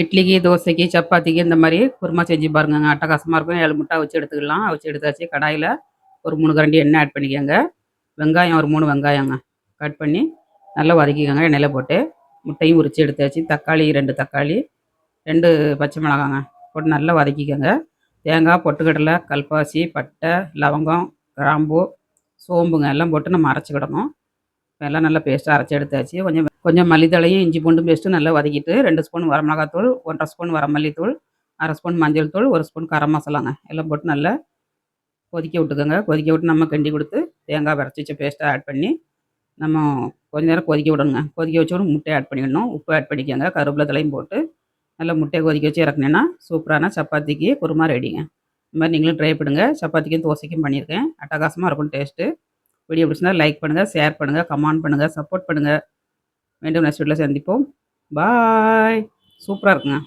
இட்லிக்கு, தோசைக்கு, சப்பாத்திக்கு இந்த மாரி குருமா செஞ்சு பாருங்கங்க. அட்டகாசமா இருக்கும். 7 முட்டை அவிச்சு எடுத்துக்கலாம். அவிச்சு எடுத்தாச்சு. கடாயில ஒரு 3 கரண்டி எண்ணெய் ஆட் பண்ணிக்கோங்க. வெங்காயம் ஒரு 3 வெங்காயங்க. கட் பண்ணி நல்லா வதக்கிக்கோங்க எண்ணெயில போட்டு. முட்டையும் உரிச்சு எடுத்தாச்சு. தக்காளி 2 தக்காளி, 2 பச்சை மிளகாங்க. போட்டு நல்லா வதக்கிக்கோங்க. தேங்காய், பொட்டுக்கடலை, கல்பாசி, பட்டை, லவங்கம், கிராம்பு, சோம்புங்க எல்லாம் போட்டு நம்ம அரைச்சிக்கிடணும். எல்லாம் நல்லா பேஸ்ட்டாக அரைச்சி எடுத்தாச்சு. கொஞ்சம் கொஞ்சம் மல்லித்தழையும் இஞ்சி பூண்டும் பேஸ்ட்டும் நல்லா வதக்கிட்டு 2 ஸ்பூன் வரமிளகாத்தூள், 1 1/2 ஸ்பூன் வரமல்லித்தூள், 1/2 ஸ்பூன் மஞ்சள் தூள், 1 ஸ்பூன் கரம் மசாலாங்க. எல்லாம் போட்டு நல்லா கொதிக்க விட்டுக்கோங்க. கொதிக்க விட்டு நம்ம கிண்டி கொடுத்து தேங்காய் அரைச்சி வச்ச பேஸ்ட்டை ஆட் பண்ணி நம்ம கொஞ்ச நேரம் கொதிக்க விடணுங்க. கொதிக்க வச்சோடனே முட்டையை ஆட் பண்ணிடணும். உப்பு ஆட் பண்ணிக்கோங்க. கருவேப்பிலை தலையும் போட்டு நல்லா முட்டையை கொதிக்க வச்சு இறக்குனேன்னா சூப்பரான சப்பாத்திக்கு குருமா ரெடிங்க. இந்த மாதிரி நீங்களும் ட்ரை பண்ணுங்கள். சப்பாத்திக்கும் தோசைக்கும் பண்ணியிருக்கேன். அட்டகாசமாக இருக்கும் டேஸ்ட்டு. வீடியோ பிடிச்சிருந்தா லைக் பண்ணுங்கள், ஷேர் பண்ணுங்கள், கமெண்ட் பண்ணுங்கள், சப்போர்ட் பண்ணுங்கள். மீண்டும் நெக்ஸ்ட் வீடியோவில் சந்திப்போம். பாய். சூப்பராக இருக்குங்க.